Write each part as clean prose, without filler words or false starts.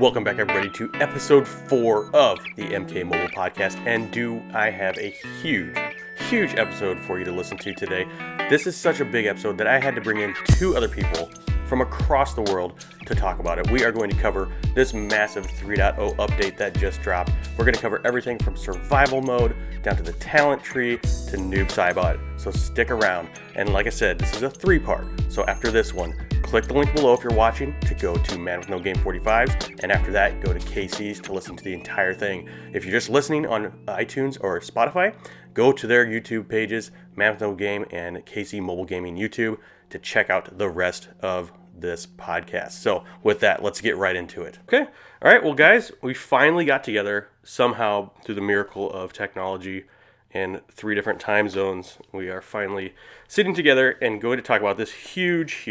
Welcome back, everybody, to episode 4 of the MK Mobile Podcast. And do I have a huge episode for you to listen to today. This is such a big episode that I had to bring in 2 other people from across the world to talk about it. We are going to cover this massive 3.0 update that just dropped. We're going to cover everything from survival mode down to the talent tree to Noob Saibot. So stick around. And like I said, this is a 3-part. So after this one, click the link below if you're watching to go to ManWithNoGame45's, and after that, go to KC's to listen to the entire thing. If you're just listening on iTunes or Spotify, go to their YouTube pages, ManWithNoGame and KC Mobile Gaming YouTube, to check out the rest of this podcast. So with that, let's get right into it. Okay. All right. Well, guys, we finally got together somehow through the miracle of technology in 3 different time zones. We are finally sitting together and going to talk about this huge,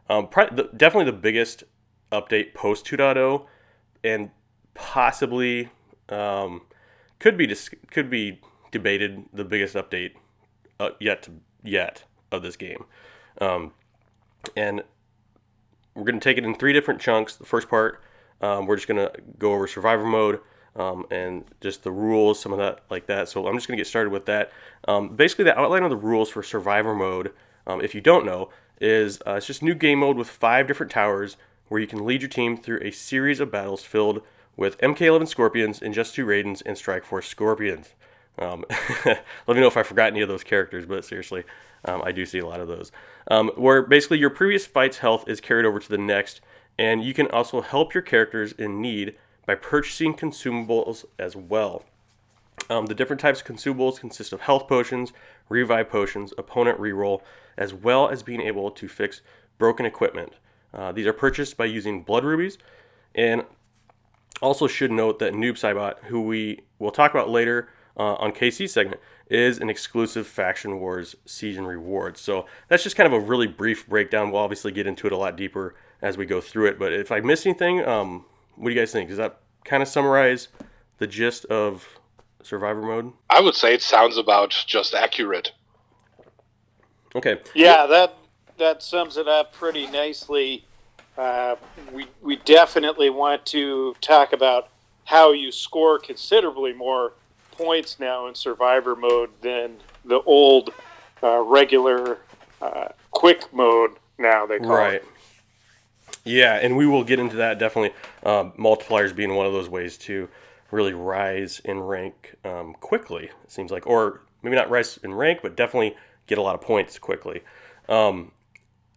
definitely the biggest update post 2.0, and possibly could be debated the biggest update yet of this game. And we're going to take it in 3 different chunks. The first part, we're just going to go over survivor mode and just the rules, some of that like that. So I'm just going to get started with that. Basically, the outline of the rules for survivor mode, if you don't know, is it's just new game mode with 5 different towers where you can lead your team through a series of battles filled with MK11 Scorpions, Injust 2 Raidens, and Strike Force Scorpions. Let me know if I forgot any of those characters, but seriously, I do see a lot of those. Where basically your previous fight's health is carried over to the next, and you can also help your characters in need by purchasing consumables as well. The different types of consumables consist of health potions, revive potions, opponent reroll, as well as being able to fix broken equipment. These are purchased by using blood rubies, and also should note that Noob Saibot, who we will talk about later on KC's segment, is an exclusive Faction Wars season reward. So that's just kind of a really brief breakdown. We'll obviously get into it a lot deeper as we go through it, but if I miss anything, what do you guys think? Does that kind of summarize the gist of survivor mode? I would say it sounds about just accurate. Okay. Yeah, that sums it up pretty nicely. We definitely want to talk about how you score considerably more points now in survivor mode than the old regular quick mode now they call it. Yeah, and we will get into that definitely. Multipliers being one of those ways to really rise in rank quickly, it seems like. Or maybe not rise in rank, but definitely get a lot of points quickly. I don't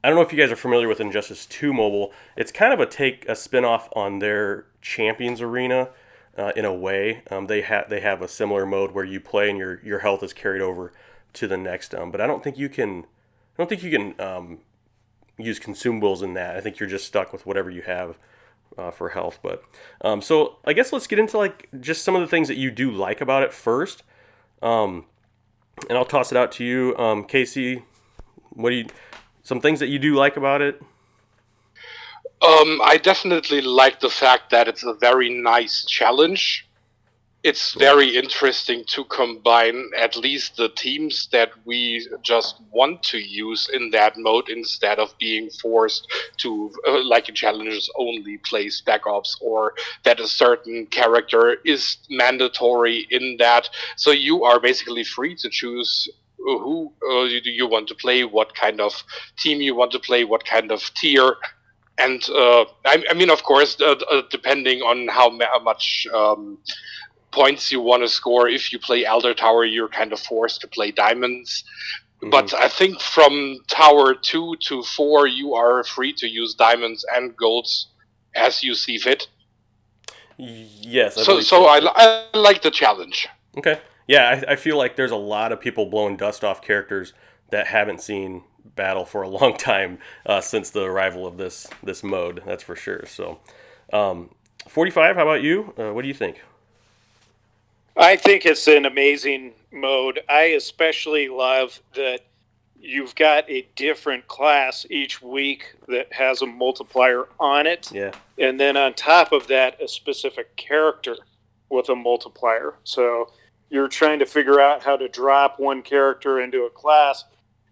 know if you guys are familiar with Injustice 2 Mobile. It's kind of a spin-off on their Champions Arena in a way. They have a similar mode where you play and your health is carried over to the next. But I don't think you can use consumables in that. I think you're just stuck with whatever you have for health. But so I guess let's get into like just some of the things that you do like about it first. And I'll toss it out to you, KC. Some things that you do like about it? I definitely like the fact that it's a very nice challenge. It's very interesting to combine at least the teams that we just want to use in that mode instead of being forced to, like in challenges, only play Spec Ops, or that a certain character is mandatory in that. So you are basically free to choose who you want to play, what kind of team you want to play, what kind of tier. And I mean, of course, depending on how much points you want to score, if you play Elder Tower, you're kind of forced to play Diamonds. Mm-hmm. But I think from Tower 2 to 4, you are free to use Diamonds and Golds as you see fit. Yes. I like the challenge. Okay. Yeah, I feel like there's a lot of people blowing dust off characters that haven't seen battle for a long time since the arrival of this mode. That's for sure. So, 45. How about you? What do you think? I think it's an amazing mode. I especially love that you've got a different class each week that has a multiplier on it. Yeah. And then on top of that, a specific character with a multiplier. So you're trying to figure out how to drop one character into a class,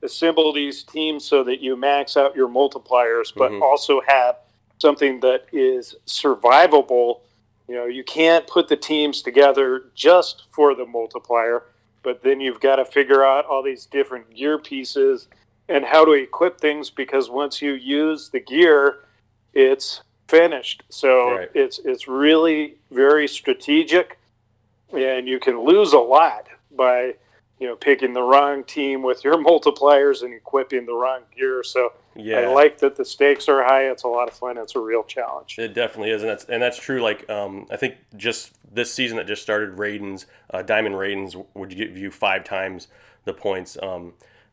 assemble these teams so that you max out your multipliers, but also have something that is survivable. You can't put the teams together just for the multiplier, but then you've got to figure out all these different gear pieces and how to equip things, because once you use the gear, it's finished. So Right. it's really very strategic, and you can lose a lot by picking the wrong team with your multipliers and equipping the wrong gear. So Yeah. I like that the stakes are high. It's a lot of fun. It's a real challenge. It definitely is, and that's true. Like I think just this season that just started, Raidens, Diamond Raidens would give you 5 times the points.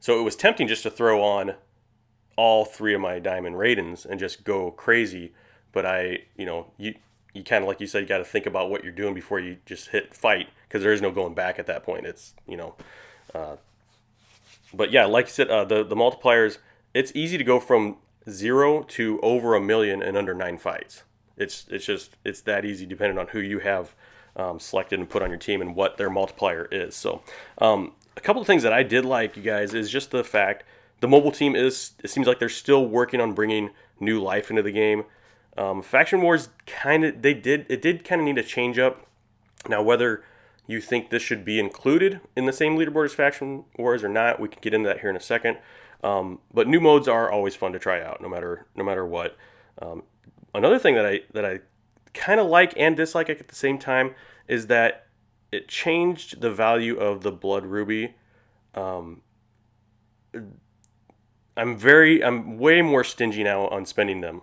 So it was tempting just to throw on all 3 of my Diamond Raidens and just go crazy. But you kind of, like you said, you got to think about what you're doing before you just hit fight, because there is no going back at that point. It's but yeah, like you said, the multipliers. It's easy to go from 0 to over 1 million in under 9 fights. It's that easy, depending on who you have selected and put on your team and what their multiplier is. So a couple of things that I did like, you guys, is just the fact the mobile team it seems like they're still working on bringing new life into the game. Faction Wars did kind of need a change up. Now, whether you think this should be included in the same leaderboard as Faction Wars or not, we can get into that here in a second. But new modes are always fun to try out, no matter what. Another thing that I kind of like and dislike at the same time is that it changed the value of the Blood Ruby. I'm way more stingy now on spending them.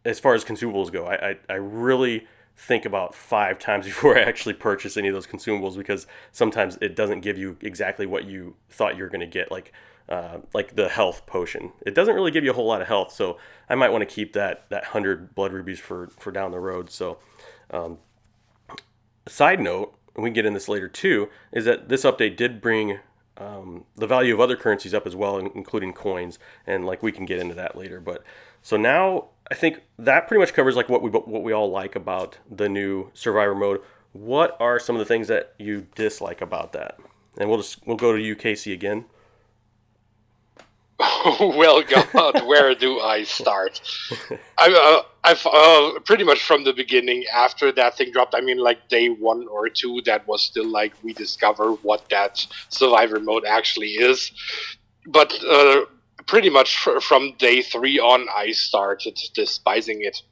As far as consumables go, I really think about 5 times before I actually purchase any of those consumables, because sometimes it doesn't give you exactly what you thought you were going to get, like the health potion. It doesn't really give you a whole lot of health, so I might want to keep that 100 blood rubies for down the road. So side note, and we can get in this later too, is that this update did bring the value of other currencies up as well, including coins, and like we can get into that later. But so now I think that pretty much covers like what we all like about the new Survivor mode. What are some of the things that you dislike about that? And we'll go to you, Casey, again. Well, God, where do I start? I've pretty much from the beginning, after that thing dropped, I mean, like day 1 or 2, that was still like we discover what that Survivor mode actually is. But pretty much from day 3 on, I started despising it.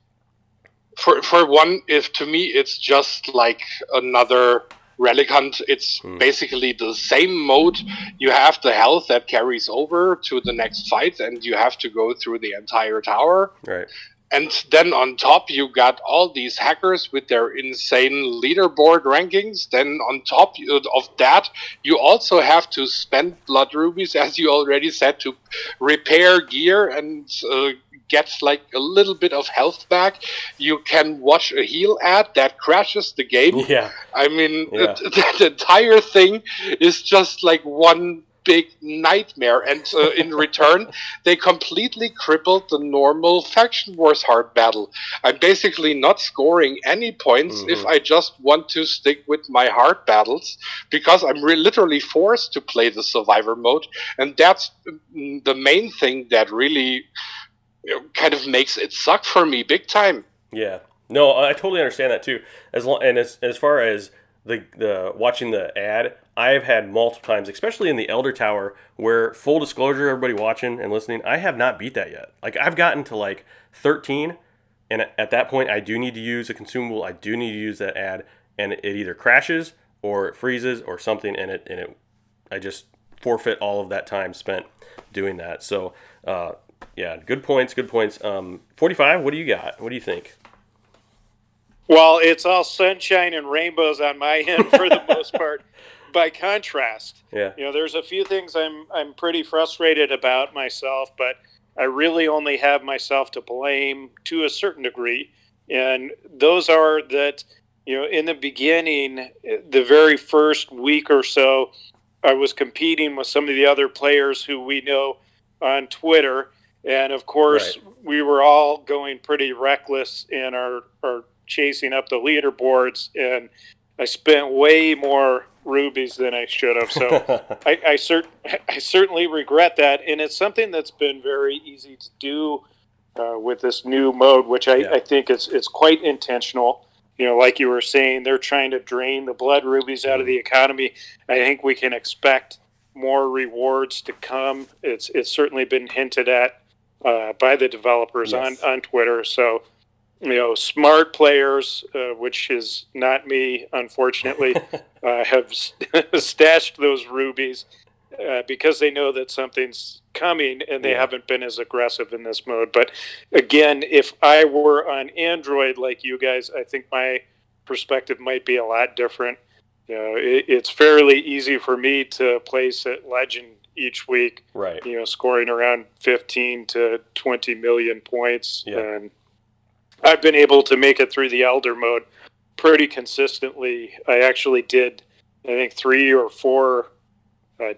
For one, if to me it's just like another relic hunt. It's basically the same mode. You have the health that carries over to the next fight, and you have to go through the entire tower. Right. And then on top, you got all these hackers with their insane leaderboard rankings. Then on top of that, you also have to spend blood rubies, as you already said, to repair gear and get like a little bit of health back. You can watch a heal ad that crashes the game. Yeah. I mean, the entire thing is just like one big nightmare, and in return they completely crippled the normal Faction Wars hard battle. I'm basically not scoring any points if I just want to stick with my hard battles, because I'm literally forced to play the Survivor mode, and that's the main thing that really kind of makes it suck for me big time. Yeah, no, I totally understand that too. As far as the watching the ad, I've had multiple times, especially in the Elder Tower, where, full disclosure, everybody watching and listening, I have not beat that yet. Like, I've gotten to like 13, and at that point, I do need to use a consumable. I do need to use that ad, and it either crashes or it freezes or something, and I just forfeit all of that time spent doing that. So, yeah, good points. 45. What do you got? What do you think? Well, it's all sunshine and rainbows on my end for the most part. By contrast, there's a few things I'm pretty frustrated about myself, but I really only have myself to blame to a certain degree. And those are that, in the beginning, the very first week or so, I was competing with some of the other players who we know on Twitter. And of course, we were all going pretty reckless in our chasing up the leaderboards, and I spent way more rubies than I should have. So I certainly regret that, and it's something that's been very easy to do with this new mode, which I think it's quite intentional. Like you were saying, they're trying to drain the blood rubies out of the economy. I think we can expect more rewards to come. It's certainly been hinted at by the developers on Twitter. So, smart players, which is not me, unfortunately, have stashed those rubies because they know that something's coming, and they haven't been as aggressive in this mode. But again, if I were on Android like you guys, I think my perspective might be a lot different. It's fairly easy for me to place at Legend each week, right? Scoring around 15 to 20 million points, and I've been able to make it through the Elder mode pretty consistently. I actually did, I think, 3 or 4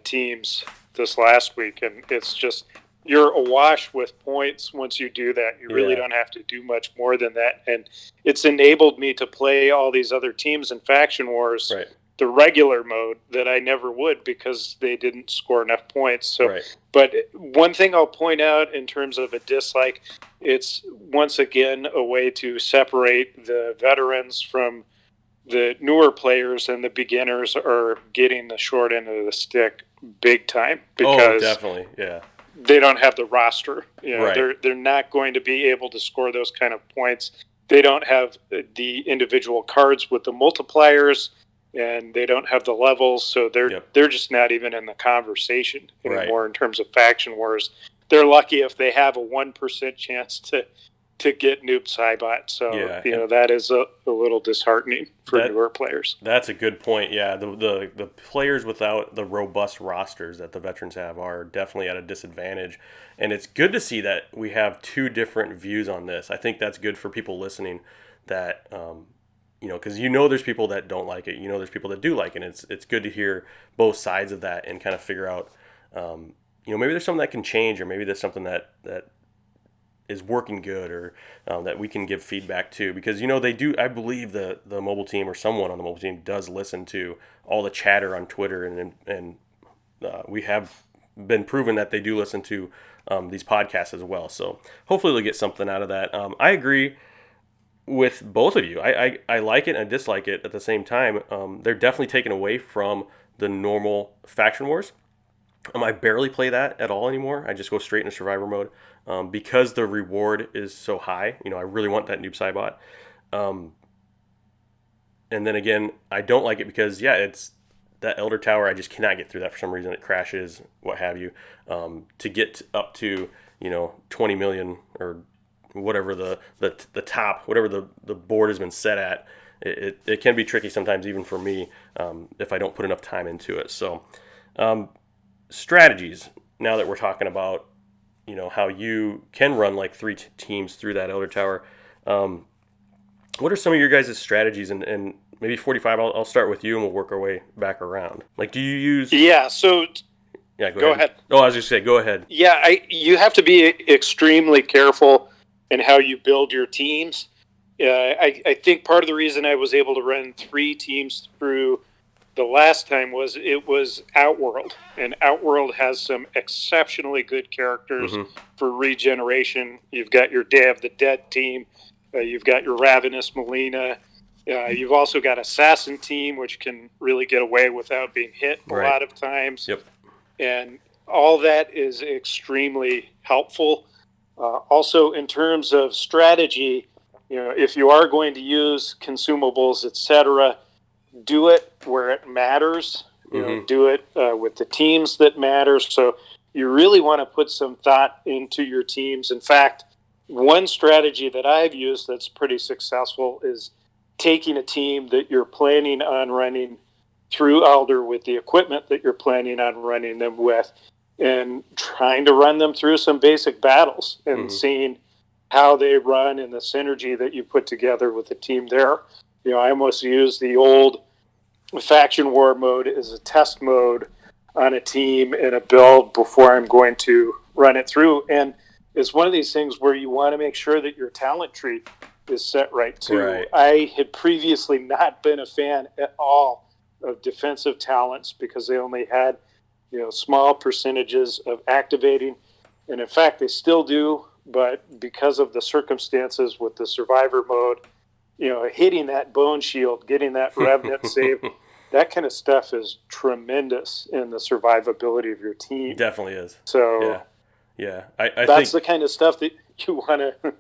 teams this last week, and it's just, you're awash with points once you do that. You really don't have to do much more than that, and it's enabled me to play all these other teams in Faction Wars, the regular mode, that I never would because they didn't score enough points. So, but one thing I'll point out in terms of a dislike, it's once again a way to separate the veterans from the newer players, and the beginners are getting the short end of the stick big time because definitely, they don't have the roster. They're not going to be able to score those kind of points. They don't have the individual cards with the multipliers, and they don't have the levels, so they're just not even in the conversation anymore in terms of Faction Wars. They're lucky if they have a 1% chance to get Noob Saibot. So, that is a little disheartening for newer players. That's a good point. Yeah, the players without the robust rosters that the veterans have are definitely at a disadvantage. And it's good to see that we have 2 different views on this. I think that's good for people listening that, because there's people that don't like it. There's people that do like it. And it's good to hear both sides of that and kind of figure out, maybe there's something that can change, or maybe there's something that is working good, or that we can give feedback to, because they do. I believe the mobile team, or someone on the mobile team, does listen to all the chatter on Twitter, and we have been proven that they do listen to these podcasts as well. So hopefully they'll get something out of that. I agree with both of you. I like it and I dislike it at the same time. They're definitely taken away from the normal Faction Wars. I barely play that at all anymore. I just go straight into Survivor mode because the reward is so high. I really want that Noob Saibot. And then again, I don't like it because, it's that Elder Tower. I just cannot get through that for some reason. It crashes, what have you. To get up to, 20 million or whatever the top, whatever the board has been set at, it can be tricky sometimes, even for me, if I don't put enough time into it. So, strategies, now that we're talking about how you can run like 3 teams through that Elder Tower, what are some of your guys' strategies? And maybe 45, I'll start with you and we'll work our way back around. Like, do you use go ahead. Oh, I was just saying, go ahead. You have to be extremely careful in how you build your teams. I think part of the reason I was able to run 3 teams through the last time was it was Outworld, and Outworld has some exceptionally good characters for regeneration. You've got your Day of the Dead team, you've got your Ravenous Melina, you've also got Assassin team, which can really get away without being hit a lot of times. And all that is extremely helpful. Also, in terms of strategy, if you are going to use consumables, etc., do it where it matters. Do it with the teams that matter. So you really want to put some thought into your teams. In fact, one strategy that I've used that's pretty successful is taking a team that you're planning on running through Elder with the equipment that you're planning on running them with, and trying to run them through some basic battles and seeing how they run and the synergy that you put together with the team there. I almost use the old Faction War mode as a test mode on a team in a build before I'm going to run it through. And it's one of these things where you want to make sure that your talent tree is set right too. I had previously not been a fan at all of defensive talents because they only had small percentages of activating, and in fact they still do, but because of the circumstances with the survivor mode, hitting that bone shield, getting that revenant save, that kind of stuff is tremendous in the survivability of your team. Definitely is. So yeah. I that's think the kind of stuff that you want to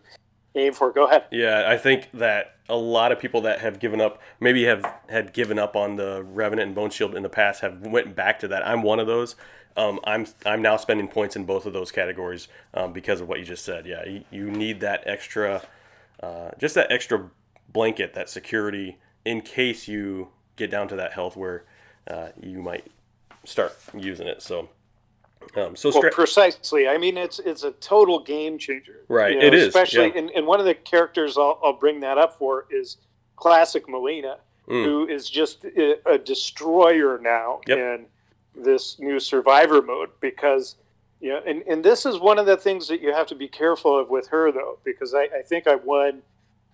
aim for. Go ahead. Yeah, I think that a lot of people that have given up, maybe had given up on the Revenant and Bone Shield in the past, have went back to that. I'm one of those. I'm now spending points in both of those categories because of what you just said. Yeah, you need that extra, just that extra blanket, that security in case you get down to that health where you might start using it. So. Precisely. I mean, it's a total game changer. Right, it is. Especially, yeah. and one of the characters I'll bring that up for is Classic Melina, who is just a destroyer now in this new Survivor mode. Because, and this is one of the things that you have to be careful of with her, though, because I think I won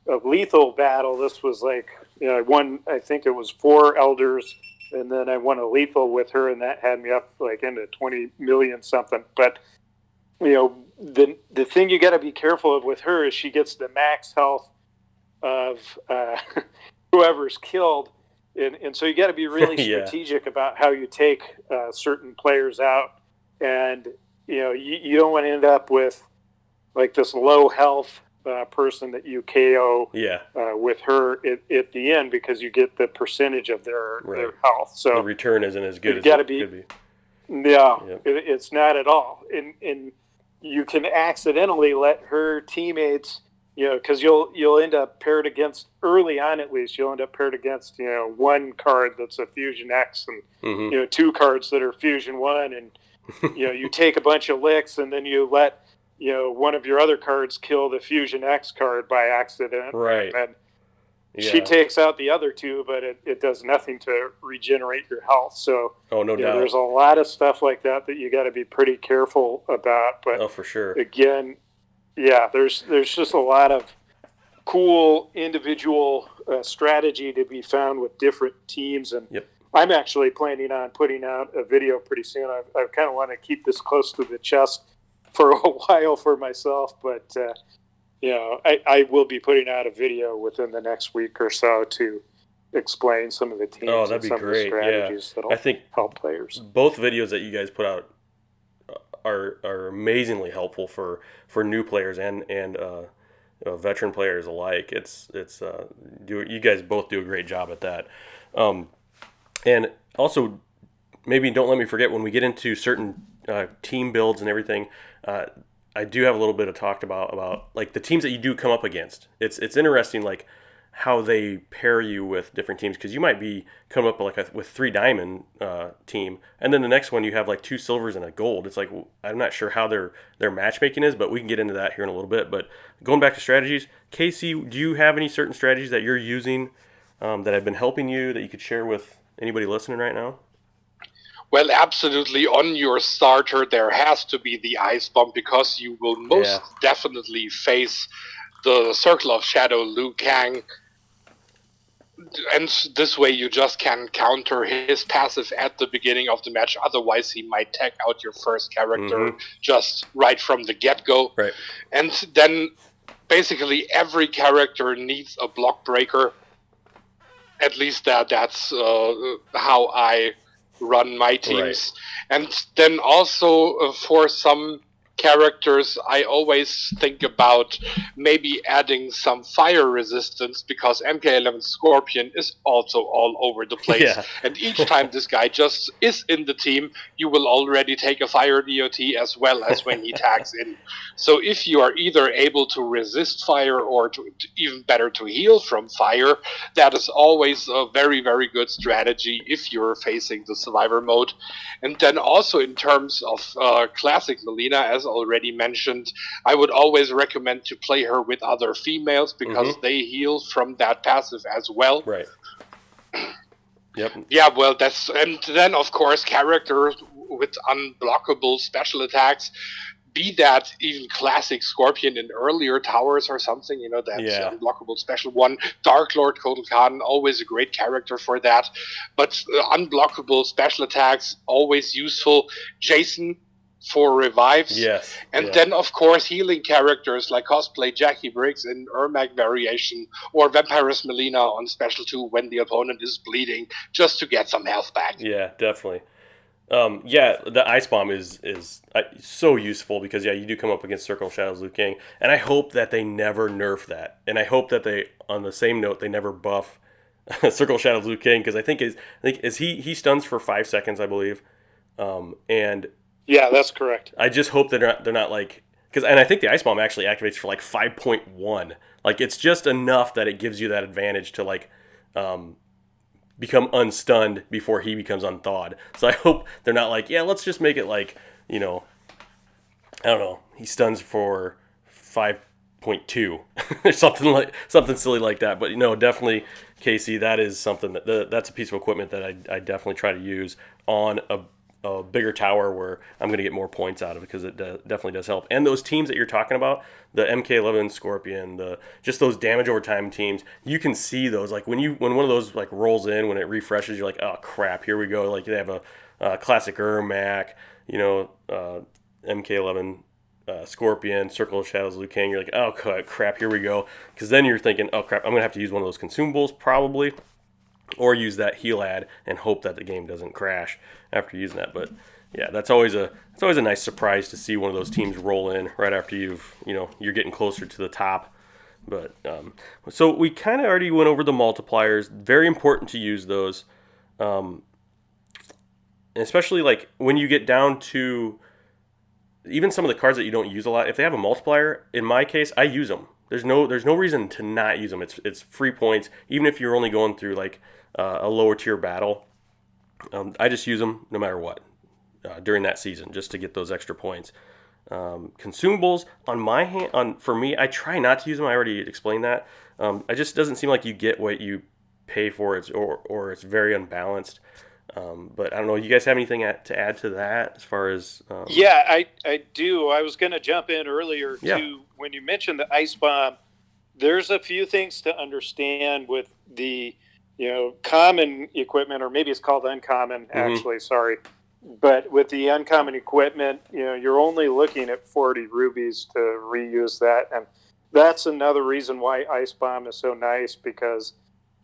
a lethal battle. This was like, I won, I think it was 4 elders. And then I won a lethal with her, and that had me up like into 20 million something. But the thing you got to be careful of with her is she gets the max health of whoever's killed, and so you got to be really strategic about how you take certain players out, and you don't want to end up with like this low health person that you KO with her at the end, because you get the percentage of their health. So the return isn't as good as it could be. No, it's not at all. And you can accidentally let her teammates, because you'll end up paired against, early on at least, you'll end up paired against, one card that's a Fusion X and, 2 cards that are Fusion 1. And, you take a bunch of licks and then you let, one of your other cards kill the Fusion X card by accident. Right. And she takes out the other 2, but it does nothing to regenerate your health. So no doubt. There's a lot of stuff like that you got to be pretty careful about. But for sure. Again, there's just a lot of cool individual strategy to be found with different teams. And I'm actually planning on putting out a video pretty soon. I kind of want to keep this close to the chest for a while for myself, but I will be putting out a video within the next week or so to explain some of the teams and some of the strategies that'll help players. Both videos that you guys put out are amazingly helpful for new players and veteran players alike. You guys both do a great job at that. And also, maybe don't let me forget, when we get into certain team builds and everything, I do have a little bit of talk about like the teams that you do come up against. It's interesting, like how they pair you with different teams, because you might be coming up with 3 diamond team, and then the next one you have like 2 silvers and a gold. It's like, I'm not sure how their matchmaking is, but we can get into that here in a little bit. But going back to strategies, Casey, do you have any certain strategies that you're using that have been helping you that you could share with anybody listening right now? Well, absolutely. On your starter, there has to be the Ice Bomb, because you will most definitely face the Circle of Shadow Liu Kang. And this way you just can counter his passive at the beginning of the match. Otherwise, he might take out your first character just right from the get-go. Right. And then basically every character needs a block breaker. At least that's how I run my teams. And then also for some characters, I always think about maybe adding some fire resistance, because MK11 Scorpion is also all over the place. And each time this guy just is in the team, you will already take a fire DOT as well as when he tags in. So if you are either able to resist fire or even better to heal from fire, that is always a very, very good strategy if you're facing the survivor mode. And then also in terms of classic Melina, as already mentioned, I would always recommend to play her with other females, because they heal from that passive as well. Right. Yep. Yeah, well, and then of course characters with unblockable special attacks, be that even classic Scorpion in earlier towers or something, that's unblockable special one. Dark Lord Kotal Khan, always a great character for that. But unblockable special attacks, always useful. Jason, for revives. Yes. And then, of course, healing characters like cosplay Jackie Briggs in Ermac variation, or Vampirus Melina on Special 2 when the opponent is bleeding, just to get some health back. Yeah, definitely. The Ice Bomb is so useful because, you do come up against Circle of Shadows Liu Kang, and I hope that they never nerf that. And I hope that they, on the same note, they never buff Circle of Shadows Liu Kang, because I think he stuns for 5 seconds, I believe. And yeah, that's correct. I just hope they're not like, and I think the Ice Bomb actually activates for like 5.1. Like, it's just enough that it gives you that advantage to like become unstunned before he becomes unthawed. So I hope they're not like, let's just make it like, I don't know, he stuns for 5.2 or something silly like that. But definitely, Casey, that is something that's a piece of equipment that I definitely try to use on a bigger tower where I'm going to get more points out of it, because it definitely does help. And those teams that you're talking about, the MK11 Scorpion, just those damage over time teams, you can see those. Like when one of those like rolls in, when it refreshes, you're like, oh crap, here we go. Like they have a classic Ermac, MK11 Scorpion, Circle of Shadows Liu Kang. You're like, oh crap, here we go. Because then you're thinking, oh crap, I'm going to have to use one of those consumables probably, or use that heal ad and hope that the game doesn't crash after using that. But yeah, it's always a nice surprise to see one of those teams roll in right after you're getting closer to the top. But so we kind of already went over the multipliers. Very important to use those, especially like when you get down to even some of the cards that you don't use a lot. If they have a multiplier, in my case, I use them. There's no reason to not use them. It's free points, even if you're only going through like a lower tier battle. I just use them no matter what during that season, just to get those extra points. Consumables for me, I try not to use them. I already explained that. It just doesn't seem like you get what you pay for. Or it's very unbalanced. But I don't know. You guys have anything to add to that as far as? Yeah, I do. I was going to jump in earlier too. When you mentioned the Ice Bomb, there's a few things to understand with the common equipment, or maybe it's called uncommon. Actually, sorry, but with the uncommon equipment, you're only looking at 40 rubies to reuse that, and that's another reason why Ice Bomb is so nice, because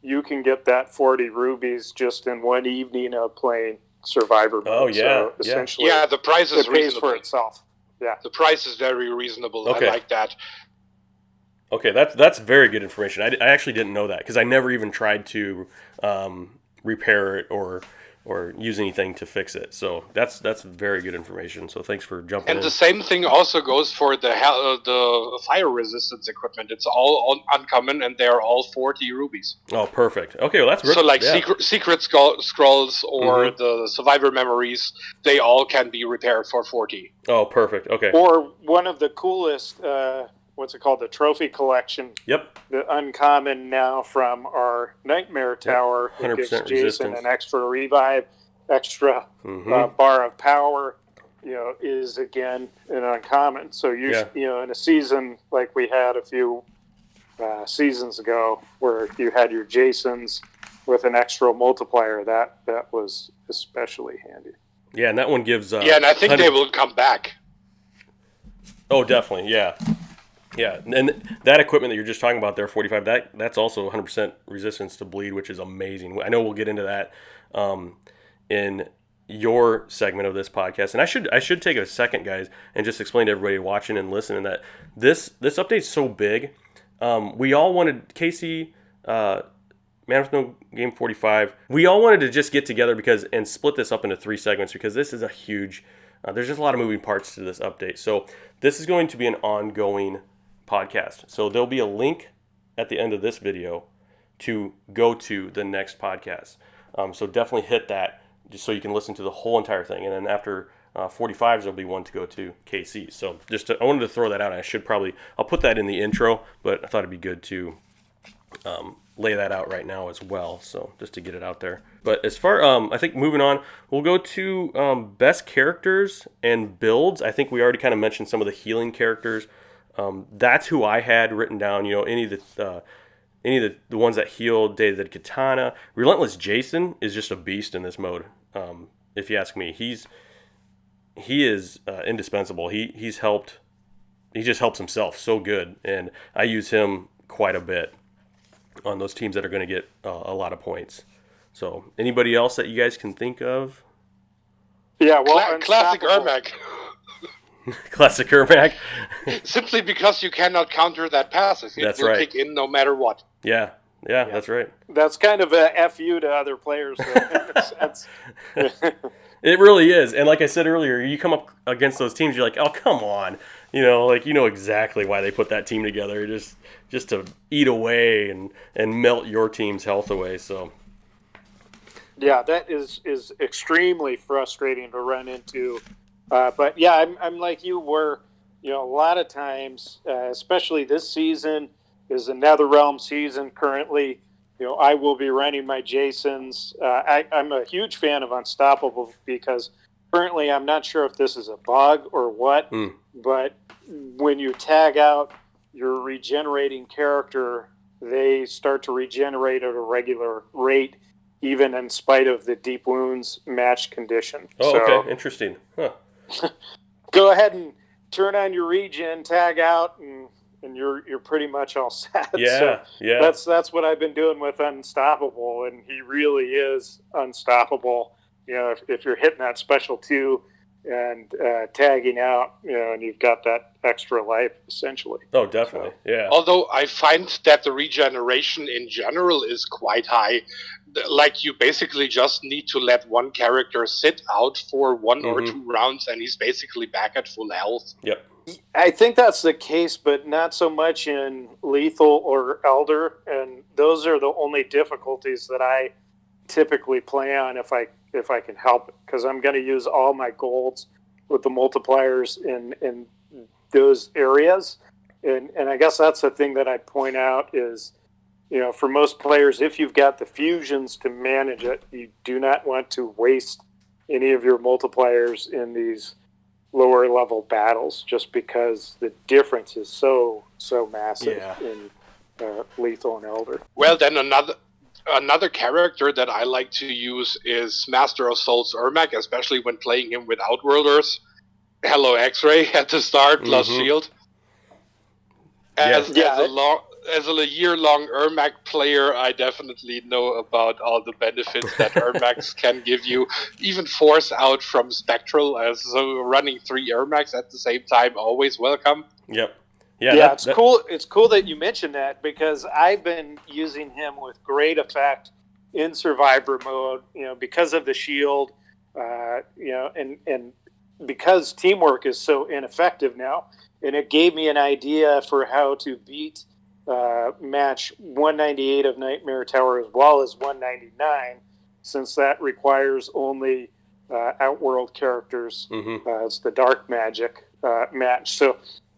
you can get that 40 rubies just in one evening of playing Survivor mode. Oh, yeah. So essentially, the price is it pays reasonable for itself. Yeah. The price is very reasonable. Okay. I like that. Okay, that's very good information. I actually didn't know that, because I never even tried to repair it or use anything to fix it. So that's very good information. So thanks for jumping in. And the same thing also goes for the fire resistance equipment. It's all uncommon, and they are all 40 rubies. Oh, perfect. Okay, well that's so like secret scrolls or the survivor memories, they all can be repaired for 40. Oh, perfect. Okay. Or one of the coolest. What's it called? The trophy collection. Yep. The uncommon now from our Nightmare Tower. Yep. 100% gives Jason resistance. an extra revive, extra bar of power. Is again an uncommon. So in a season like we had a few seasons ago, where you had your Jasons with an extra multiplier, that was especially handy. Yeah, and that one gives. And I think they will come back. Oh, definitely. Yeah. Yeah, and that equipment that you're just talking about there, 45, that's also 100% resistance to bleed, which is amazing. I know we'll get into that in your segment of this podcast. And I should take a second, guys, and just explain to everybody watching and listening that this update's so big. We all wanted, Casey, ManWithNoGame45, we all wanted to just get together and split this up into 3 segments, because this is a huge, there's just a lot of moving parts to this update. So this is going to be an ongoing podcast. So there'll be a link at the end of this video to go to the next podcast. So definitely hit that, just so you can listen to the whole entire thing. And then after 45s, there'll be one to go to KC. So I wanted to throw that out. I'll put that in the intro, but I thought it'd be good to lay that out right now as well. So just to get it out there. But as far, I think moving on, we'll go to best characters and builds. I think we already kind of mentioned some of the healing characters. That's who I had written down. Any of the ones that heal. David Katana, Relentless Jason is just a beast in this mode. If you ask me, he is indispensable. He just helps himself so good, and I use him quite a bit on those teams that are going to get a lot of points. So, anybody else that you guys can think of? Yeah, well, classic Ermac. Classic Ermac. Simply because you cannot counter that pass. It will kick in no matter what. Yeah, that's right. That's kind of a FU to other players. It really is. And like I said earlier, you come up against those teams, you're like, oh, come on. Like, exactly why they put that team together, just to eat away and melt your team's health away. So, yeah, that is extremely frustrating to run into. But yeah, I'm like you, where a lot of times, especially this season is a NetherRealm season currently. I will be running my Jasons. I'm a huge fan of Unstoppable because currently I'm not sure if this is a bug or what, but when you tag out your regenerating character, they start to regenerate at a regular rate, even in spite of the deep wounds match condition. Oh, okay, interesting. Huh. Go ahead and turn on your regen, tag out, and you're pretty much all set. Yeah, That's what I've been doing with Unstoppable, and he really is unstoppable. If you're hitting that special 2 and tagging out, and you've got that extra life essentially. Oh, definitely, yeah. Although I find that the regeneration in general is quite high. Like, you basically just need to let one character sit out for 1 or 2 rounds, and he's basically back at full health. Yep. I think that's the case, but not so much in Lethal or Elder, and those are the only difficulties that I typically play on if I can help it, because I'm going to use all my golds with the multipliers in those areas, and I guess that's the thing that I'd point out is, for most players, if you've got the fusions to manage it, you do not want to waste any of your multipliers in these lower level battles, just because the difference is so massive in Lethal and Elder. Well, then another character that I like to use is Master of Souls Ermac, especially when playing him with Outworlders. Hello X-Ray at the start, plus Shield. As a year-long Ermac player, I definitely know about all the benefits that Ermacs can give you. Even Force out from Spectral, so running 3 Ermacs at the same time, always welcome. Yep. Yeah, it's cool. It's cool that you mentioned that, because I've been using him with great effect in Survivor mode. Because of the shield, and because teamwork is so ineffective now, and it gave me an idea for how to beat match 198 of Nightmare Tower as well as 199, since that requires only Outworld characters. It's the Dark Magic match. So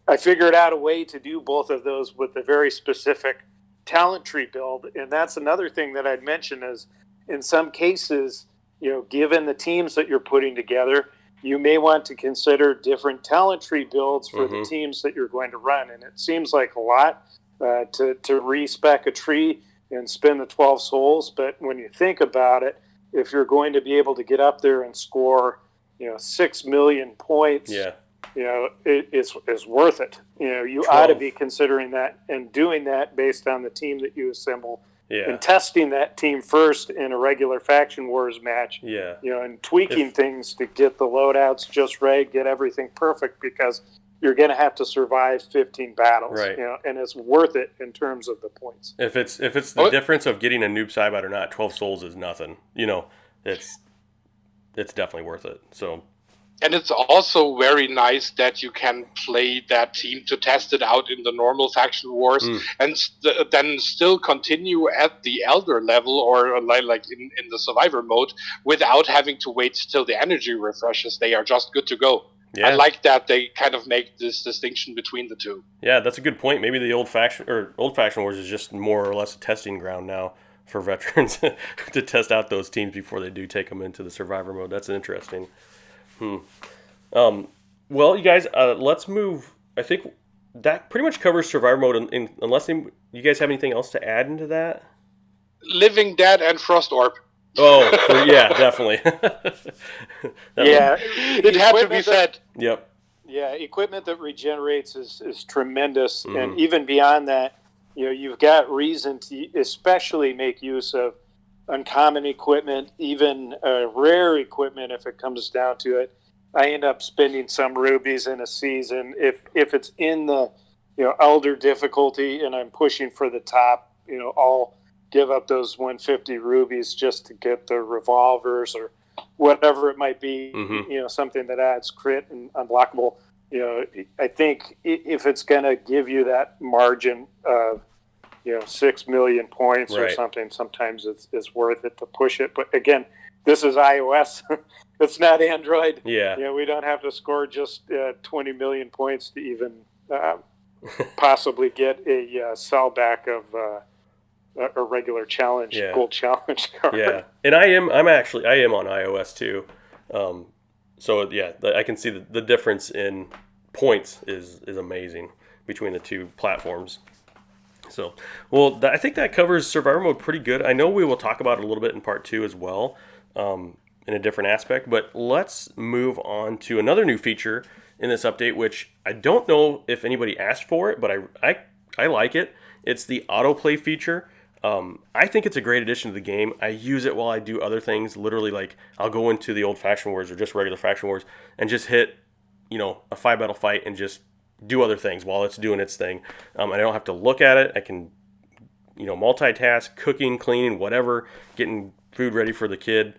I figured out a way to do both of those with a very specific talent tree build. And that's another thing that I'd mention is, in some cases, given the teams that you're putting together, you may want to consider different talent tree builds for the teams that you're going to run. And it seems like a lot to respec a tree and spin the 12 souls. But when you think about it, if you're going to be able to get up there and score, 6 million points, it's worth it. You 12. Ought to be considering that and doing that based on the team that you assemble. And testing that team first in a regular Faction Wars match. And tweaking things to get the loadouts just right, get everything perfect, because you're going to have to survive 15 battles. And it's worth it in terms of the points. If it's the difference of getting a noob Cybot or not, 12 souls is nothing. It's definitely worth it. So. And it's also very nice that you can play that team to test it out in the normal Faction Wars and then still continue at the Elder level or like in the Survivor mode without having to wait till the energy refreshes. They are just good to go. I like that they kind of make this distinction between the two. Yeah, that's a good point. Maybe the old Faction Wars is just more or less a testing ground now for veterans to test out those teams before they do take them into the Survivor mode. That's interesting. Well, you guys, let's move. I think that pretty much covers Survivor mode, unless you guys have anything else to add into that. Living Dead and Frost Orb. Oh, definitely. Yeah, It had to be said. Yep. Yeah, equipment that regenerates is tremendous, and Mm-hmm. even beyond that, you've got reason to especially make use of uncommon equipment, even rare equipment if it comes down to it. I end up spending some rubies in a season if it's in the elder difficulty and I'm pushing for the top. I'll give up those 150 rubies just to get the revolvers or whatever it might be. Mm-hmm. Something that adds crit and unblockable. I think if it's going to give you that margin of 6 million points or Right. something, sometimes it's worth it to push it. But again, this is iOS. It's not Android. Yeah. We don't have to score just 20 million points to even possibly get a sell back of a regular challenge, gold challenge card. Yeah, and I am on iOS too. So yeah, I can see the difference in points is amazing between the two platforms. So, well, I think that covers Survivor Mode pretty good. I know we will talk about it a little bit in part 2 as well, in a different aspect. But let's move on to another new feature in this update, which I don't know if anybody asked for it, but I like it. It's the autoplay feature. I think it's a great addition to the game. I use it while I do other things. Literally, like I'll go into the old faction wars or just regular faction wars and just hit, a 5-battle fight and just do other things while it's doing its thing. I don't have to look at it. I can, multitask, cooking, cleaning, whatever, getting food ready for the kid.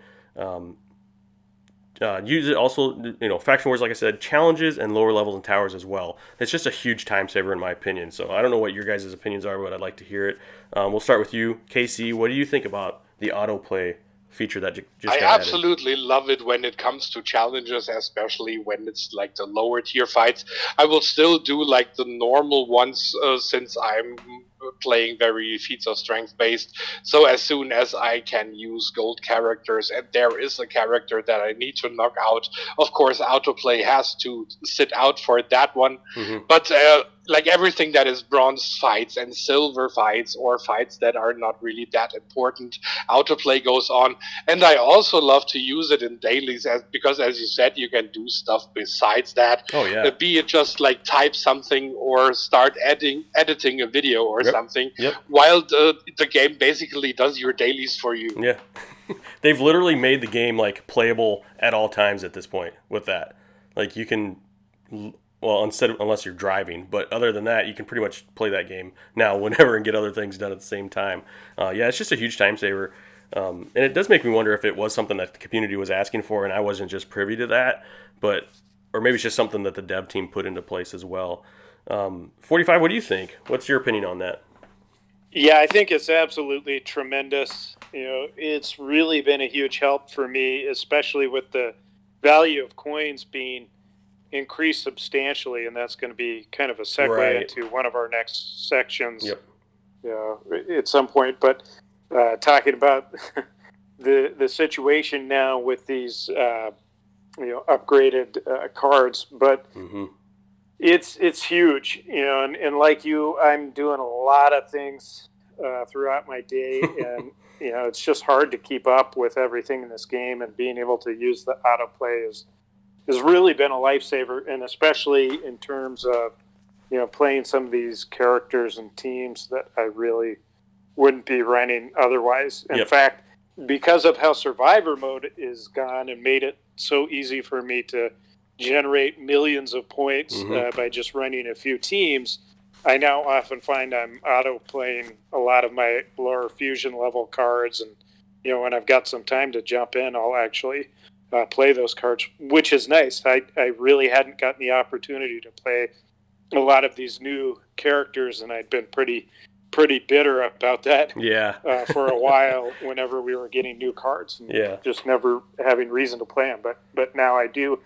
Use it also, faction wars, like I said, challenges and lower levels and towers as well. It's just a huge time saver in my opinion. So I don't know what your guys' opinions are, but I'd like to hear it. We'll start with you, KC. What do you think about the autoplay feature that just got added? I absolutely love it when it comes to challenges, especially when it's like the lower tier fights. I will still do like the normal ones since I'm playing very feats of strength based. So as soon as I can use gold characters and there is a character that I need to knock out, of course autoplay has to sit out for that one. Mm-hmm. But like everything that is bronze fights and silver fights or fights that are not really that important, autoplay goes on. And I also love to use it in dailies because, as you said, you can do stuff besides that. Oh, yeah. Be it just like type something or start editing a video or something, while the game basically does your dailies for you. Yeah. They've literally made the game like playable at all times at this point with that. Like you can, well, unless you're driving, but other than that, you can pretty much play that game now whenever and get other things done at the same time. Yeah, it's just a huge time saver. And it does make me wonder if it was something that the community was asking for and I wasn't just privy to that, or maybe it's just something that the dev team put into place as well. 45, what do you think? What's your opinion on that? Yeah, I think it's absolutely tremendous. It's really been a huge help for me, especially with the value of coins being increased substantially, and that's going to be kind of a segue into one of our next sections at some point. But talking about the situation now with these upgraded cards, but it's huge, and like you, I'm doing a lot of things throughout my day, and it's just hard to keep up with everything in this game, and being able to use the autoplay has really been a lifesaver, and especially in terms of playing some of these characters and teams that I really wouldn't be running otherwise. In fact, because of how Survivor Mode is gone and made it so easy for me to generate millions of points by just running a few teams, I now often find I'm auto playing a lot of my lower fusion level cards, and when I've got some time to jump in, I'll actually play those cards, which is nice. I really hadn't gotten the opportunity to play a lot of these new characters, and I'd been pretty bitter about that for a while whenever we were getting new cards and just never having reason to play them. But now I do,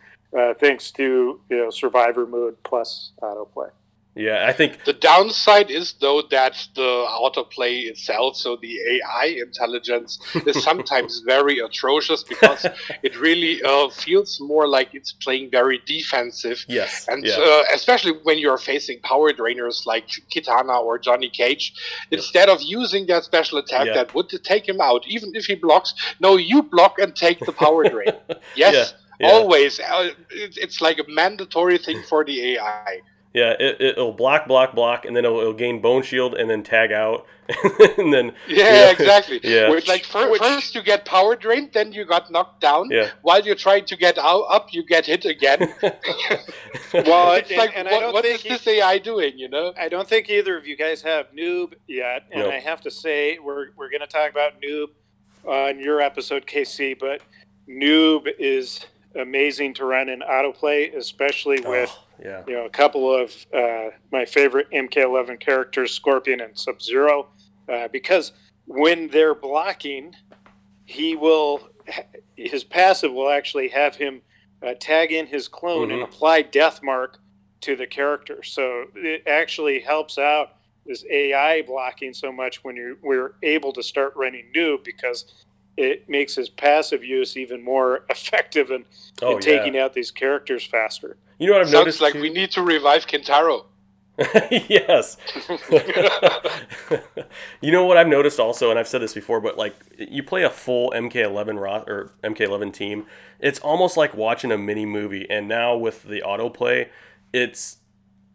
thanks to Survivor Mode plus autoplay. Yeah, I think The downside is, though, that the autoplay itself, so the AI intelligence, is sometimes very atrocious because it really feels more like it's playing very defensive. yes, And yeah, especially when you're facing power drainers like Kitana or Johnny Cage, yep, instead of using that special attack yeah, that would take him out, even if he blocks, no, you block and take the power drain. yeah, Yes, yeah. always. It's like a mandatory thing for the AI. Yeah, it'll block, and then it'll gain bone shield, and then tag out, and then Yeah, exactly. yeah, It's like first you get power drained, then you got knocked down. yeah. While you're trying to get up, you get hit again. Well, It's like, and I don't what is think this AI doing? You know? I don't think either of you guys have Noob yet, and Nope. I have to say we're going to talk about Noob on your episode, KC. But Noob is amazing to run in autoplay, especially with yeah, a couple of my favorite MK11 characters, Scorpion and Sub-Zero, because when they're blocking, his passive will actually have him tag in his clone and apply death mark to the character. So it actually helps out this AI blocking so much when we're able to start running Noob, because it makes his passive use even more effective in taking out these characters faster. You know what I've noticed? Sounds like too? we need to revive Kentaro. Yes. You know what I've noticed also, and I've said this before, but like you play a full MK11 or MK11 team, it's almost like watching a mini movie. And now with the autoplay, it's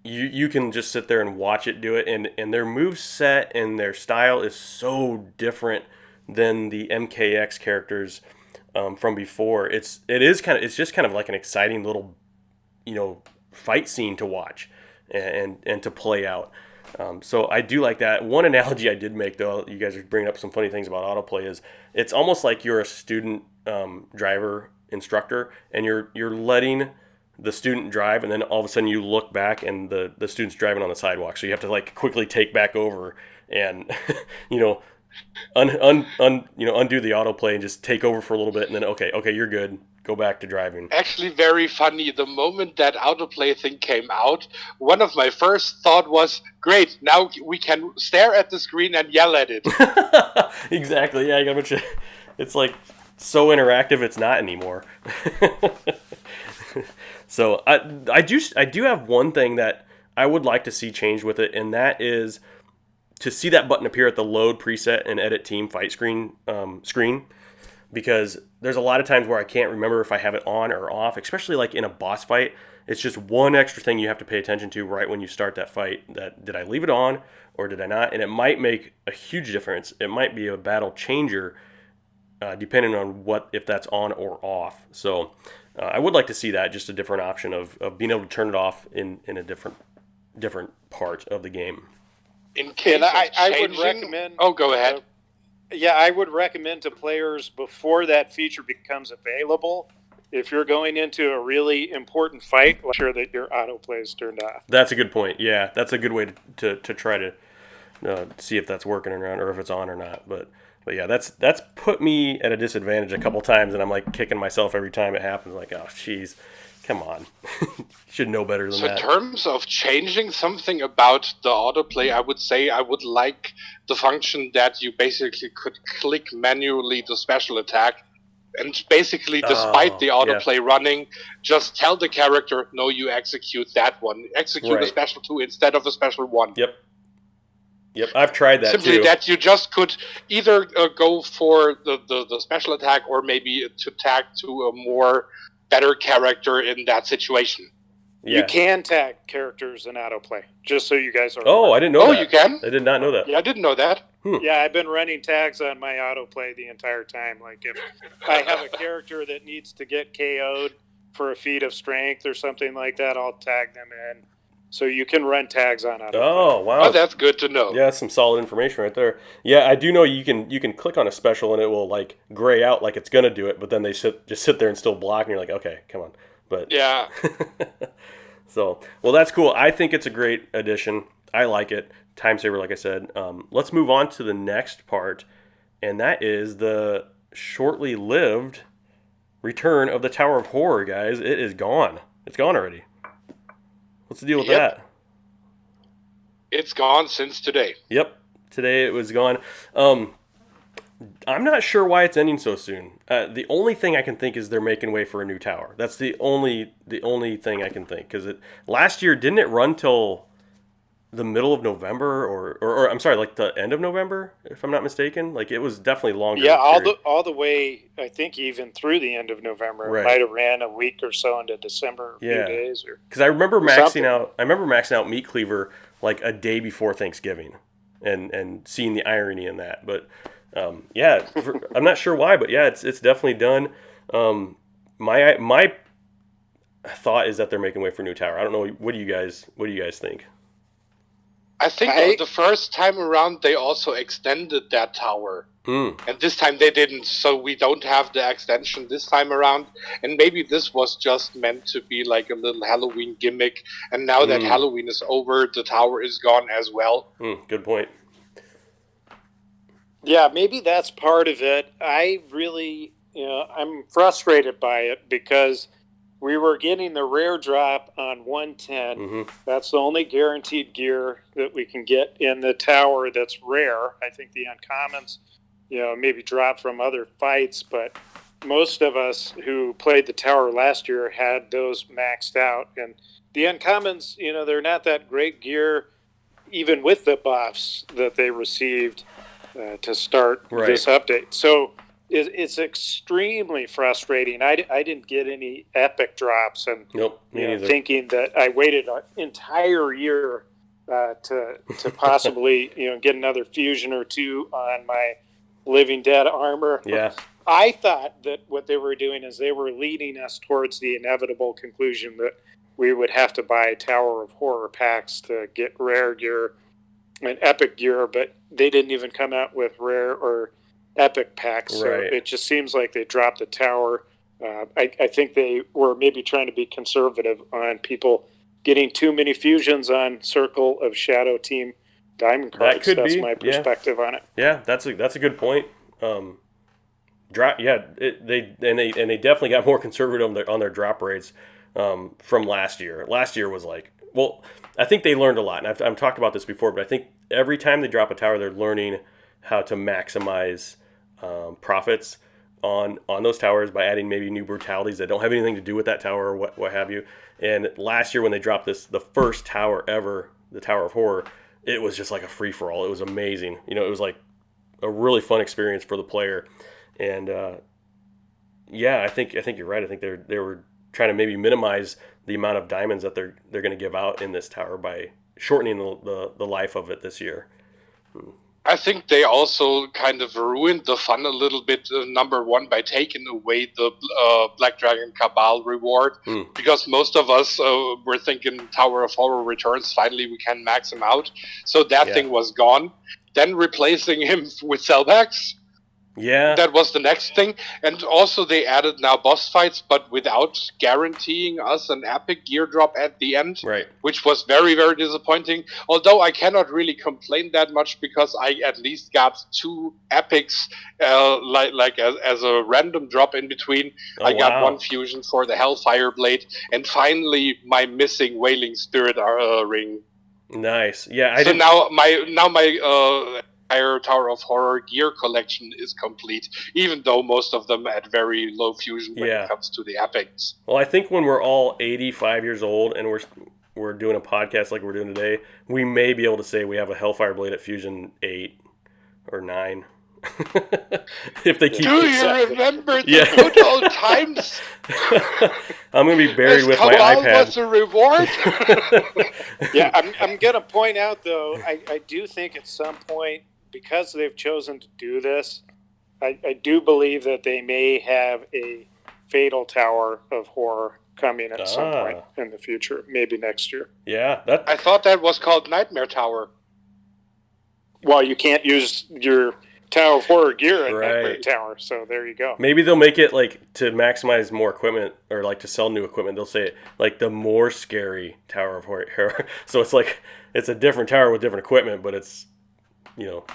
you can just sit there and watch it do it, and their move set and their style is so different than the MKX characters from before. It's just kind of like an exciting little fight scene to watch and to play out. So I do like that. One analogy I did make, though, you guys are bringing up some funny things about autoplay, is it's almost like you're a student driver instructor, and you're letting the student drive, and then all of a sudden you look back and the student's driving on the sidewalk. So you have to like quickly take back over and undo the autoplay and just take over for a little bit, and then okay, you're good. Go back to driving. Actually, very funny. The moment that autoplay thing came out, one of my first thought was, great, now we can stare at the screen and yell at it. Exactly, yeah, it's like so interactive it's not anymore. So I do have one thing that I would like to see change with it, and that is to see that button appear at the load preset and edit team fight screen, because there's a lot of times where I can't remember if I have it on or off, especially like in a boss fight. It's just one extra thing you have to pay attention to right when you start that fight. That did I leave it on or did I not? And it might make a huge difference. It might be a battle changer depending on if that's on or off. So I would like to see that, just a different option of being able to turn it off in a different part of the game. In case I would recommend. Oh, go ahead. Yeah, I would recommend to players before that feature becomes available, if you're going into a really important fight, make sure that your autoplay is turned off. That's a good point. Yeah, that's a good way to try to see if that's working or not, or if it's on or not. But yeah, that's put me at a disadvantage a couple times, and I'm like kicking myself every time it happens. Like, oh, jeez, come on, you should know better than that. So in terms of changing something about the autoplay, I would say I would like the function that you basically could click manually the special attack, and basically, despite the autoplay running, just tell the character, no, you execute that one. Execute a special 2 instead of a special 1. Yep, I've tried that Simply too. that you just could either go for the special attack, or maybe to tag to a more better character in that situation. Yeah. You can tag characters in autoplay, just so you guys are aware. I didn't know that. Oh, you can? I did not know that. Yeah, I didn't know that. Yeah, I've been running tags on my autoplay the entire time. Like, if I have a character that needs to get KO'd for a feat of strength or something like that, I'll tag them in. So you can run tags on autoplay. Oh, wow. Oh, that's good to know. Yeah, that's some solid information right there. Yeah, I do know you can click on a special and it will like gray out like it's gonna do it, but then they just sit there and still block, and you're like, okay, come on. But yeah. So, well, that's cool. I think it's a great addition. I like it. Time saver, like I said. Let's move on to the next part, and that is the shortly lived return of the Tower of Horror, guys. It is gone. It's gone already. What's the deal with that? It's gone since today. Yep, today it was gone. I'm not sure why it's ending so soon. The only thing I can think is they're making way for a new tower. That's the only thing I can think, because last year didn't it run till the middle of November or I'm sorry, like the end of November, if I'm not mistaken. Like it was definitely longer. Yeah, period. all the way. I think even through the end of November, Right. It might have ran a week or so into December, a few days, or because I remember or something. maxing out Meat Cleaver like a day before Thanksgiving, and seeing the irony in that. But yeah, I'm not sure why, but yeah, it's definitely done. My thought is that they're making way for a new tower. I don't know. What do you guys think? I think the first time around they also extended that tower. Mm. And this time they didn't, so we don't have the extension this time around. And maybe this was just meant to be like a little Halloween gimmick. And now that Halloween is over, the tower is gone as well. Good point. Yeah, maybe that's part of it. I really, I'm frustrated by it because we were getting the rare drop on 110. Mm-hmm. That's the only guaranteed gear that we can get in the tower that's rare. I think the uncommons, maybe drop from other fights, but most of us who played the tower last year had those maxed out. And the uncommons, they're not that great gear, even with the buffs that they received to start this update. So it's extremely frustrating. I didn't get any epic drops, and nope, thinking that I waited an entire year to possibly get another fusion or two on my Living Dead armor. Yeah. I thought that what they were doing is they were leading us towards the inevitable conclusion that we would have to buy Tower of Horror packs to get rare gear and epic gear, but they didn't even come out with rare or epic packs. So it just seems like they dropped the tower. I think they were maybe trying to be conservative on people getting too many fusions on Circle of Shadow Team Diamond cards. That could That's be my perspective on it. Yeah, that's a good point. They definitely got more conservative on their drop rates from last year. Last year was like, well, I think they learned a lot, and I've talked about this before, but I think every time they drop a tower, they're learning how to maximize profits on those towers by adding maybe new brutalities that don't have anything to do with that tower or what have you. And last year when they dropped the first tower ever, the Tower of Horror, it was just like a free-for-all. It was amazing. It was like a really fun experience for the player. And I think you're right. I think they were trying to maybe minimize the amount of diamonds that they're going to give out in this tower by shortening the life of it this year. I think they also kind of ruined the fun a little bit, number one, by taking away the Black Dragon Cabal reward, because most of us were thinking Tower of Horror returns, finally we can max him out. So that thing was gone. Then replacing him with Selbacks. Yeah. That was the next thing. And also they added now boss fights, but without guaranteeing us an epic gear drop at the end. Right. Which was very, very disappointing. Although I cannot really complain that much because I at least got 2 epics as a random drop in between. I got 1 fusion for the Hellfire Blade, and finally my missing Wailing Spirit ring. Nice. Yeah, now my entire Tower of Horror gear collection is complete, even though most of them at very low fusion when it comes to the epics. Well, I think when we're all 85 years old and we're doing a podcast like we're doing today, we may be able to say we have a Hellfire Blade at Fusion 8 or 9. If they keep. Do you remember the good old times? I'm going to be buried with my iPad. Was a reward. Yeah, I'm going to point out though, I do think at some point, because they've chosen to do this, I do believe that they may have a Fatal Tower of Horror coming at some point in the future, maybe next year. Yeah, I thought that was called Nightmare Tower. Well, you can't use your Tower of Horror gear at Nightmare Tower, so there you go. Maybe they'll make it like to maximize more equipment or like to sell new equipment. They'll say it like the more scary Tower of Horror. So it's like it's a different tower with different equipment, but it's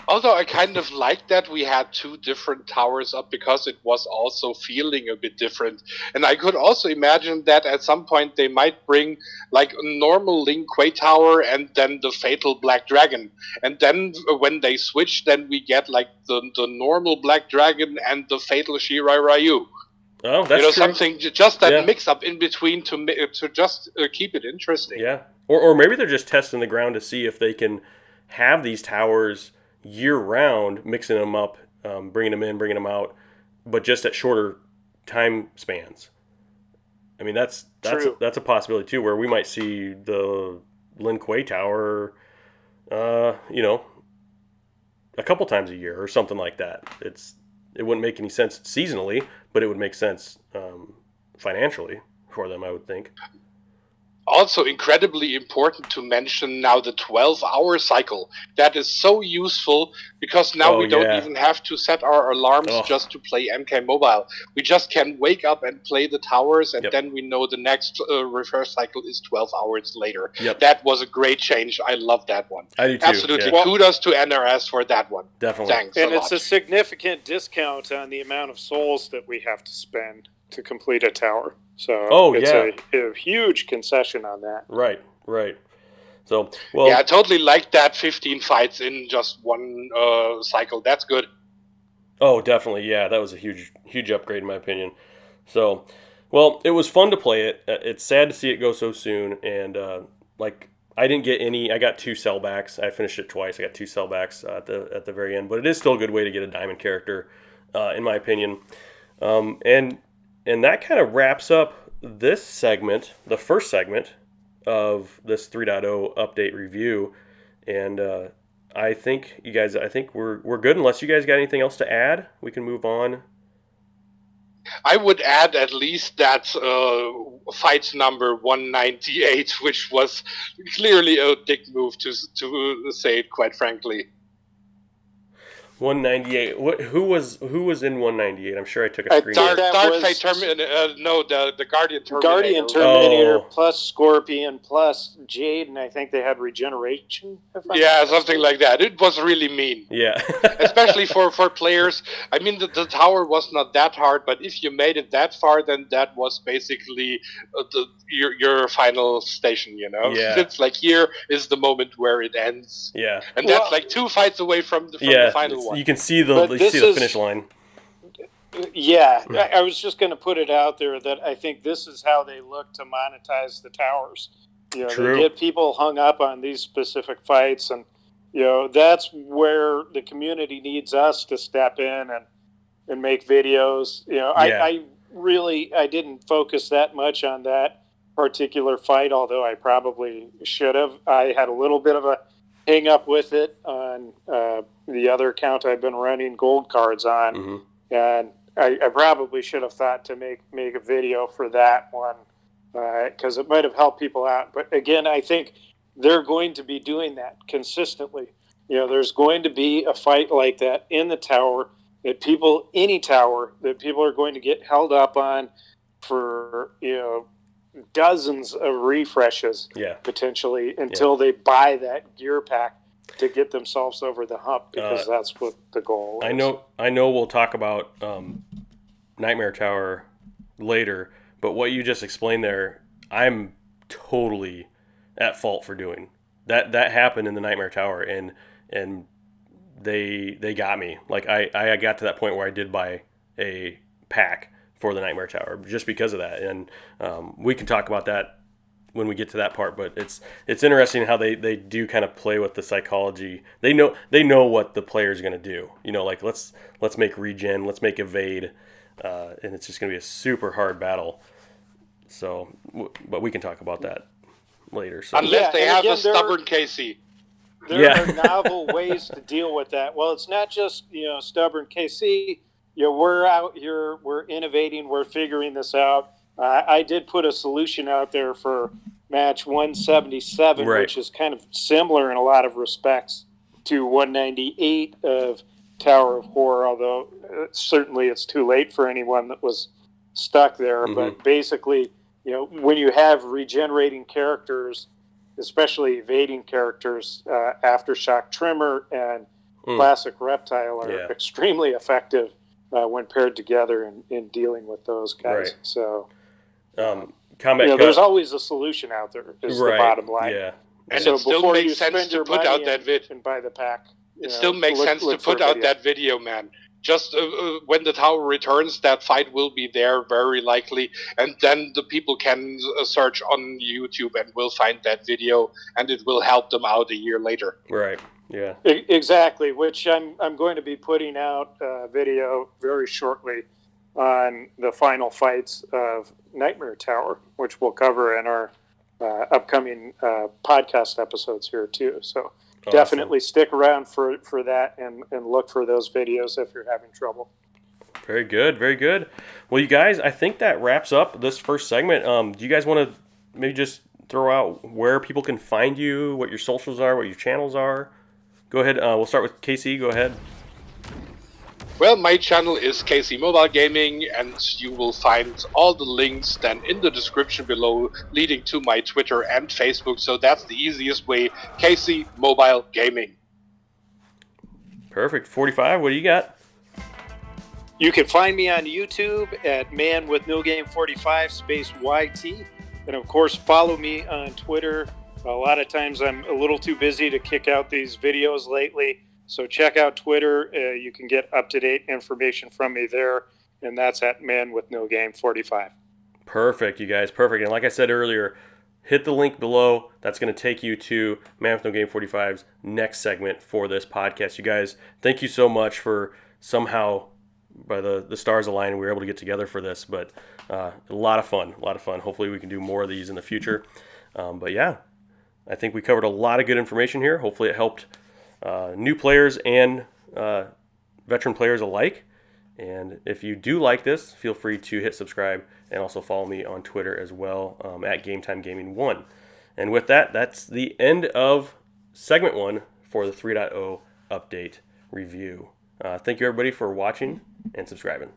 Although I kind of liked that we had 2 different towers up because it was also feeling a bit different. And I could also imagine that at some point they might bring like a normal Lin Kuei tower and then the fatal Black Dragon. And then when they switch, then we get like the normal Black Dragon and the fatal Shirai Ryu. Oh, that's true. Something, just that mix up in between to just keep it interesting. Yeah. Or maybe they're just testing the ground to see if they can have these towers year-round, mixing them up, bringing them in, bringing them out, but just at shorter time spans. I mean, that's a possibility too, where we might see the Lin Kuei Tower, a couple times a year or something like that. It wouldn't make any sense seasonally, but it would make sense financially for them, I would think. Also incredibly important to mention now the 12-hour cycle. That is so useful because now we don't even have to set our alarms just to play MK Mobile. We just can wake up and play the towers, and then we know the next reverse cycle is 12 hours later. Yep. That was a great change. I love that one. I do too. Absolutely. Yeah. Kudos to NRS for that one. Definitely. Thanks and a it's lot. a significant discount on the amount of souls that we have to spend to complete a tower. So it's a huge concession on that. Right. So, I totally like that 15 fights in just one cycle. That's good. Oh, definitely. Yeah, that was a huge upgrade in my opinion. So, well, it was fun to play it. It's sad to see it go so soon. And I didn't get any. I got 2 sellbacks. I finished it twice. I got 2 sellbacks at the very end. But it is still a good way to get a diamond character, in my opinion. And that kind of wraps up this segment, the first segment of this 3.0 update review. And I think we're good. Unless you guys got anything else to add, we can move on. I would add at least that fight number 198, which was clearly a dick move to say it quite frankly. 198. Who was in 198? I'm sure I took a screen. The Guardian Terminator. Guardian Terminator plus Scorpion plus Jade, and I think they had regeneration. Something like that. It was really mean. Yeah. Especially for players. I mean, the tower was not that hard, but if you made it that far, then that was basically your final station. Yeah. It's like here is the moment where it ends. Yeah. And that's like 2 fights away from the final one. You can see the finish line. Yeah, I was just going to put it out there that I think this is how they look to monetize the towers. True. They get people hung up on these specific fights, and that's where the community needs us to step in and make videos. I didn't focus that much on that particular fight, although I probably should have. I had a little bit of a hang up with it on the other account I've been running gold cards on, and I probably should have thought to make a video for that one because it might have helped people out. But again, I think they're going to be doing that consistently. There's going to be a fight like that in the tower any tower that people are going to get held up on for dozens of refreshes potentially until they buy that gear pack to get themselves over the hump, because that's what the goal is. I know we'll talk about Nightmare Tower later, but what you just explained there, I'm totally at fault for doing. That happened in the Nightmare Tower, and they got me. Like I got to that point where I did buy a pack for the Nightmare Tower just because of that, and we can talk about that when we get to that part. But it's interesting how they do kind of play with the psychology. They know what the player is going to do. Like let's make regen, let's make evade, and it's just going to be a super hard battle. So, but we can talk about that later. So. Unless they have a stubborn KC. There are novel ways to deal with that. Well, it's not just stubborn KC. We're out here, we're innovating, we're figuring this out. I did put a solution out there for match 177, which is kind of similar in a lot of respects to 198 of Tower of Horror, although certainly it's too late for anyone that was stuck there. But basically, when you have regenerating characters, especially evading characters, Aftershock Trimmer and Classic Reptile are Yeah. extremely effective when paired together in dealing with those guys. Right. So, Combat there's always a solution out there. Is the bottom line. Yeah. And So it still before makes you sense spend to your put money out that vid. and buy the pack, It still makes sense to look for put a out video. that video, man. Just when the tower returns, that fight will be there, very likely, and then the people can search on YouTube and will find that video, and it will help them out a year later. Right. Yeah. Exactly. Which I'm going to be putting out a video very shortly on the final fights of Nightmare Tower, which we'll cover in our upcoming podcast episodes here too. So definitely stick around for that and look for those videos if you're having trouble. Very good. Very good. Well, you guys, I think that wraps up this first segment. Do you guys want to maybe just throw out where people can find you, what your socials are, what your channels are? Go ahead. We'll start with Casey. Go ahead. Well, my channel is KC Mobile Gaming, and you will find all the links then in the description below leading to my Twitter and Facebook, so that's the easiest way, KC Mobile Gaming. Perfect. 45, what do you got? You can find me on YouTube at ManWithNoGame45 space YT. And of course, follow me on Twitter. A lot of times I'm a little too busy to kick out these videos lately. So check out Twitter. You can get up-to-date information from me there. And that's at ManWithNoGame45. Perfect, you guys. Perfect. And like I said earlier, hit the link below. That's going to take you to Man with No Game 45's next segment for this podcast. You guys, thank you so much for somehow, by the stars aligning, we were able to get together for this. But a lot of fun. Hopefully we can do more of these in the future. But yeah, I think we covered a lot of good information here. Hopefully it helped new players and veteran players alike. And if you do like this, feel free to hit subscribe and also follow me on Twitter as well at GameTimeGaming1. And with that, that's the end of segment 1 for the 3.0 update review. Thank you everybody for watching and subscribing.